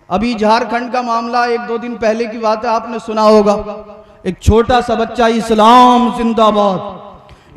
अभी झारखंड का मामला 1-2 दिन पहले की बात है, आपने सुना होगा। एक छोटा सा बच्चा इस्लाम जिंदाबाद,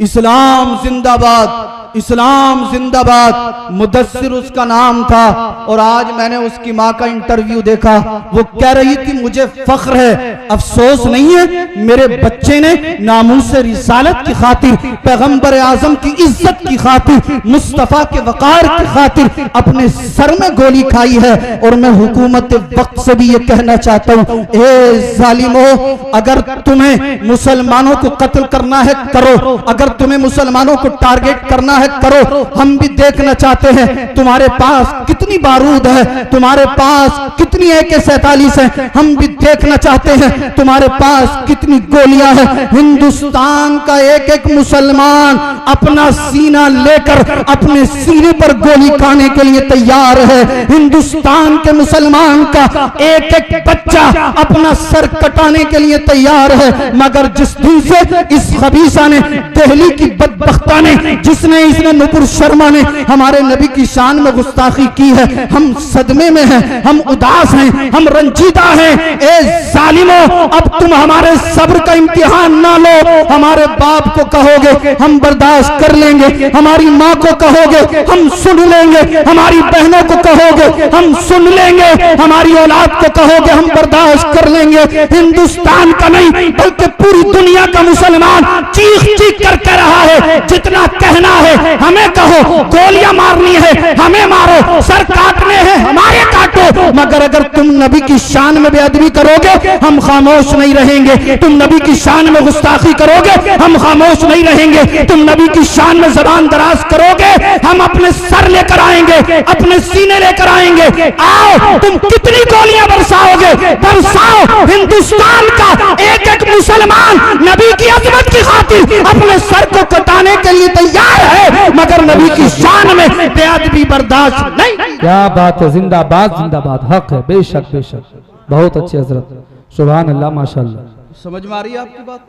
इस्लाम जिंदाबाद, इस्लाम जिंदाबाद, मुदस्सिर उसका नाम था। और आज मैंने उसकी माँ का इंटरव्यू देखा, वो कह रही थी मुझे फख्र है, अफसोस नहीं है, मेरे बच्चे ने नामूस रिसालत की खातिर, पैगंबर आजम की इज्जत की खातिर, मुस्तफा के वकार की खातिर अपने सर में गोली खाई है। और मैं हुकूमत वक्त से भी ये कहना चाहता हूँ, ए जालिमो, अगर तुम्हें मुसलमानों को कत्ल करना है करो, अगर तुम्हें मुसलमानों को टारगेट करना है करो। हम भी देखना चाहते हैं तुम्हारे पास कितनी बारूद है, तुम्हारे पास कितनी AK-47 है, हम भी देखना चाहते हैं तुम्हारे पास कितनी गोलियां हैं। हिंदुस्तान का एक एक मुसलमान अपना सीना लेकर अपने सीने पर गोली खाने के लिए तैयार है। हिंदुस्तान के मुसलमान का एक एक बच्चा अपना सर कटाने के लिए तैयार है। मगर जिस दिन से इस खबीसा ने, दिल्ली की बदबख्ता ने, जिसने इसने नुपुर शर्मा ने हमारे नबी की शान में गुस्ताखी की है, हम सदमे में हैं, हम उदास हैं, हम रंजीदा हैं। ए जालिमो, अब तुम हमारे सब्र का इम्तिहान ना लो। हमारे बाप को कहोगे हम बर्दाश्त कर लेंगे, हमारी माँ को कहोगे हम सुन लेंगे, हमारी बहनों को कहोगे हम सुन लेंगे, हमारी औलाद को कहोगे हम बर्दाश्त कर लेंगे। हिंदुस्तान का नहीं बल्कि पूरी दुनिया का मुसलमान चीख चीख कर कह रहा है, जितना कहना है हमें कहो, गोलियां मारनी है हमें मारो, सर काटने हैं हमारे काटो। मगर अगर तुम नबी की शान में बेअदबी करोगे हम खामोश नहीं रहेंगे, तुम नबी की शान में गुस्ताखी करोगे हम खामोश नहीं रहेंगे, तुम नबी की शान में जबान दराज करोगे हम अपने सर लेकर आएंगे, अपने सीने लेकर आएंगे। आओ, तुम कितनी गोलियां बरसाओगे, बरसाओ। हिंदुस्तान का एक एक मुसलमान नबी की अजमत की खातिर अपने सर को कटाने के लिए तैयार है, मगर नबी की शान में बेअदबी बर्दाश्त नहीं। क्या बात है, जिंदाबाद जिंदाबाद, हक है, बेशक बेशक, बहुत अच्छी हजरत, सुभान अल्लाह, माशाअल्लाह। समझ में आ रही है आपकी बात?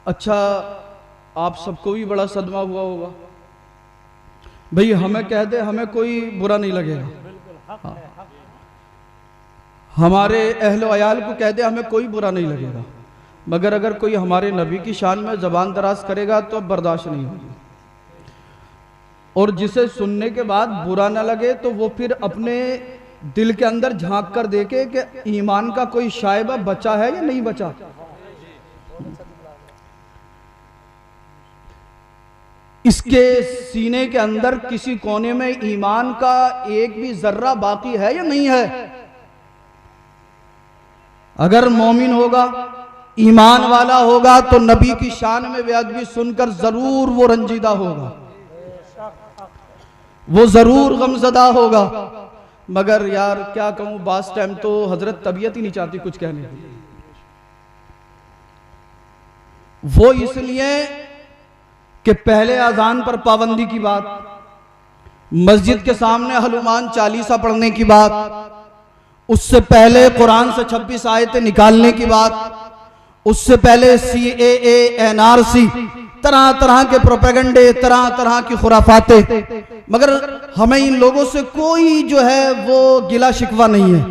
अच्छा, आप सबको भी बड़ा सदमा हुआ होगा। भाई हमें कह दे हमें कोई बुरा नहीं लगेगा, हाँ। हमारे अहलो अयाल को कह दे हमें कोई बुरा नहीं लगेगा, मगर अगर कोई हमारे नबी की शान में जबान दराज करेगा तो अब बर्दाश्त नहीं होगी। और जिसे सुनने के बाद बुरा ना लगे तो वो फिर अपने दिल के अंदर झांक कर देखे कि ईमान का कोई शायबा बचा है या नहीं बचा। इसके सीने के अंदर किसी कोने में ईमान का एक भी जर्रा बाकी है या नहीं है। अगर मोमिन होगा, ईमान वाला होगा तो नबी की शान में बेअदबी सुनकर जरूर वो रंजीदा होगा, वो जरूर गमजदा होगा। मगर यार क्या कहूं, बास टाइम तो हजरत तबीयत ही नहीं चाहती कुछ कहने की। वो इसलिए कि पहले अजान पर पाबंदी की बात, मस्जिद के सामने हनुमान चालीसा पढ़ने की बात, उससे पहले कुरान से 26 आयतें निकालने की बात, उससे पहले CAA NRC, तरह तरह के प्रोपेगेंडे, तरह तरह की खुराफाते। मगर हमें इन लोगों से कोई जो है वो गिला शिकवा नहीं है,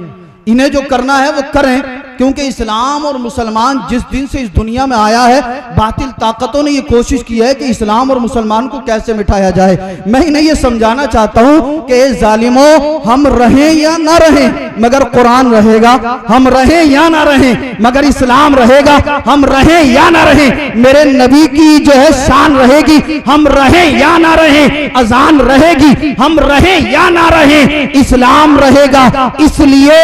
इन्हें जो करना है वो करें, क्योंकि इस्लाम और मुसलमान जिस दिन से इस दुनिया में आया है, बातिल ताकतों ने ये कोशिश की है कि इस्लाम और मुसलमान को कैसे मिटाया जाए। मैं इन्हें ये समझाना चाहता हूं कि जालिमों, हम रहें या ना रहें मगर कुरान रहेगा, हम रहें या ना रहें मगर इस्लाम रहेगा, हम रहें या ना रहें मेरे नबी की जो है शान रहेगी, हम रहें या ना रहें अजान रहेगी, हम रहें या ना रहें इस्लाम रहेगा। इसलिए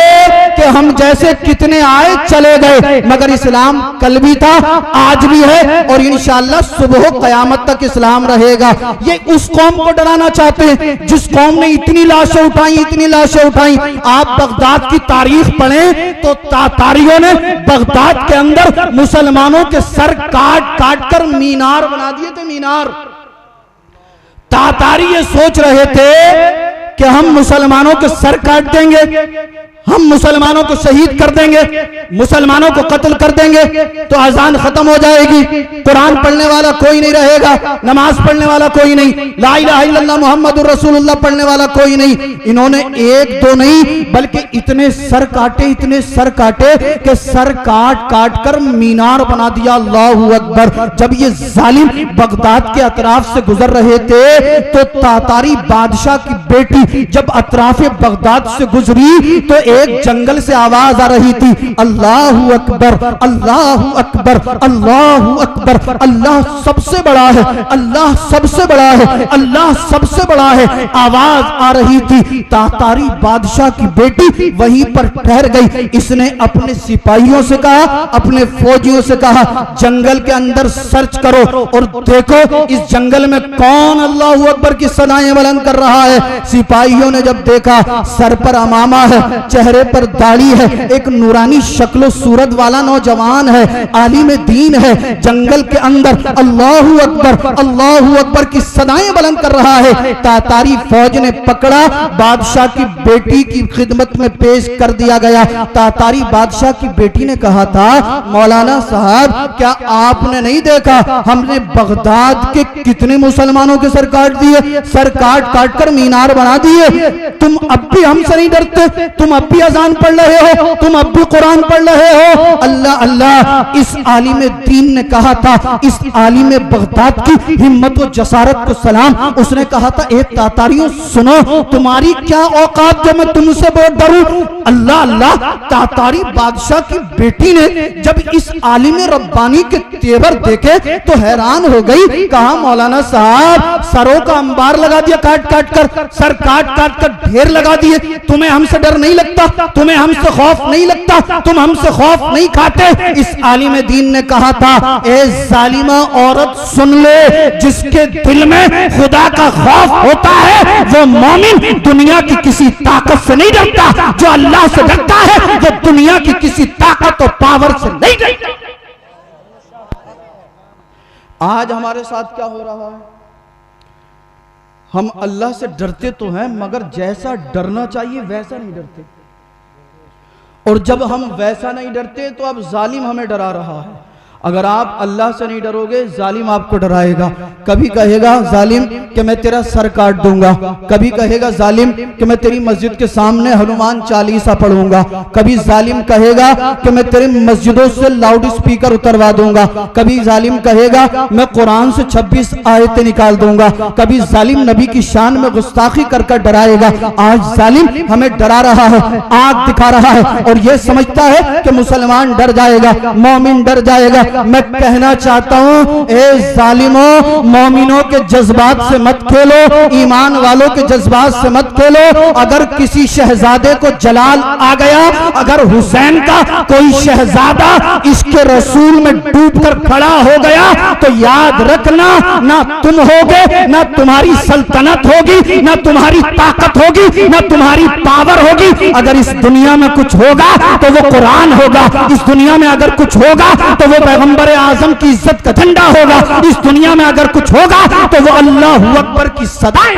कि हम जैसे कितने आए चले गए, मगर इस्लाम कल भी था, आज भी है और इंशाअल्लाह सुबह क़यामत तक इस्लाम रहेगा। ये उस कौम को डराना चाहते हैं जिस कौम ने इतनी लाशें उठाई, इतनी लाशें उठाई। आप बगदाद की तारीख पढ़ें तो तातारियों ने बगदाद के अंदर मुसलमानों के सर काट काट कर मीनार बना दिए थे, मीनार। तातारी ये सोच रहे थे कि हम मुसलमानों के सर काट देंगे हम मुसलमानों को शहीद कर देंगे, मुसलमानों को कत्ल कर देंगे तो अजान खत्म हो जाएगी, कुरान पढ़ने वाला कोई नहीं रहेगा, नमाज पढ़ने वाला कोई नहीं, ला इलाहा इल्लल्लाह मुहम्मदुर रसूलुल्लाह पढ़ने वाला कोई नहीं। इन्होंने एक दो नहीं बल्कि इतने सर काटे कि सर काट काट कर मीनार बना दिया। अल्लाहू अकबर। जब ये जालिम बगदाद के अतराफ से गुजर रहे थे तो तातारी बादशाह की बेटी जब अतराफ बगदाद से गुजरी तो एक जंगल से आवाज आ रही थी, अल्लाहू अकबर, अल्लाहू अकबर, अल्लाहू अकबर, अल्लाह सबसे बड़ा है, अल्लाह सबसे बड़ा है, अल्लाह सबसे बड़ा है। आवाज आ रही थी। तातारी बादशाह की बेटी वहीं पर ठहर गई। इसने अपने सिपाहियों से कहा, अपने फौजियों से कहा, जंगल के अंदर सर्च करो और देखो इस जंगल में कौन अल्लाहू अकबर की सदाएं बुलंद कर रहा है। सिपाहियों ने जब देखा सर पर अमामा है, चेहरे पर दाढ़ी है, एक नूरानी शक्लो सूरत वाला नौजवान है, आलिम दीन है, जंगल के अंदर अल्लाहू अकबर की सदाएं बुलंद कर रहा है। तातारी फौज ने पकड़ा, बादशाह की बेटी की खिदमत में पेश कर दिया गया। तातारी बादशाह की बेटी ने कहा था, मौलाना साहब क्या आपने नहीं देखा हमने बगदाद के कितने मुसलमानों के सर काट दिए, सर काट काट कर मीनार बना दिए, तुम अब भी हमसे नहीं डरते, तुम अब भी अजान पढ़ रहे हो, तुम अब भी कुरान पढ़ रहे हो। अल्लाह अल्लाह। इस आलिम दीन ने कहा था, इस आलिम बगदाद की हिम्मत व जसारत को सलाम। उसने कहा था, ए तातारियों सुनो, तुम्हारी क्या औकात जो मैं तुमसे बहुत डरूं। अल्लाह अल्लाह। तातारी बादशाह की बेटी ने जब इस आलिम रब्बानी के तेवर देखे तो हैरान हो गई। कहा, मौलाना साहब सरों का अंबार लगा दिया, काट काट कर सर काट काट कर ढेर लगा दिए, तुम्हें हमसे डर नहीं लगता, तुम्हें हमसे खौफ नहीं लगता, तुम हमसे खौफ नहीं खाते। इस आलिम दीन ने कहा था, ए जालिमा औरत सुन ले, जिसके दिल में खुदा का खौफ होता है वो मोमिन दुनिया की किसी ताकत से नहीं डरता, जो अल्लाह से डरता है वो दुनिया की किसी ताकत और पावर से नहीं डरता। आज हमारे साथ क्या हो रहा है, हम अल्लाह से डरते तो हैं मगर जैसा डरना चाहिए वैसा नहीं डरते, और जब हम वैसा नहीं डरते तो अब जालिम हमें डरा रहा है। अगर आप अल्लाह से नहीं डरोगे जालिम आपको डराएगा। कभी कहेगा जालिम कि मैं तेरा सर काट दूंगा, कभी कहेगा जालिम कि मैं तेरी मस्जिद के सामने हनुमान चालीसा पढ़ूंगा, कभी जालिम कहेगा कि मैं तेरे मस्जिदों से लाउड स्पीकर उतरवा दूंगा, कभी जालिम कहेगा मैं कुरान से 26 आयतें निकाल दूंगा, कभी जालिम नबी की शान में गुस्ताखी कर कर डराएगा। आज जालिम हमें डरा रहा है, आग दिखा रहा है और यह समझता है कि मुसलमान डर जाएगा, मोमिन डर जाएगा। मैं कहना चाहता हूं, ए जालिमों, मोमिनों के जज्बात से मत खेलो, ईमान वालों के जज्बात से मत खेलो। अगर किसी शहजादे को जलाल आ गया, अगर हुसैन का कोई शहजादा इसके रसूल में डूब कर खड़ा हो गया तो याद रखना, ना तुम होगे, ना तुम्हारी सल्तनत होगी, ना तुम्हारी ताकत होगी, ना तुम्हारी पावर होगी। अगर इस दुनिया में कुछ होगा तो वो कुरान होगा, इस दुनिया में अगर कुछ होगा तो वो पैगंबर आजम की इज्जत का झंडा होगा, इस दुनिया में अगर कुछ होगा तो वो अल्लाहू अकबर की सदाएं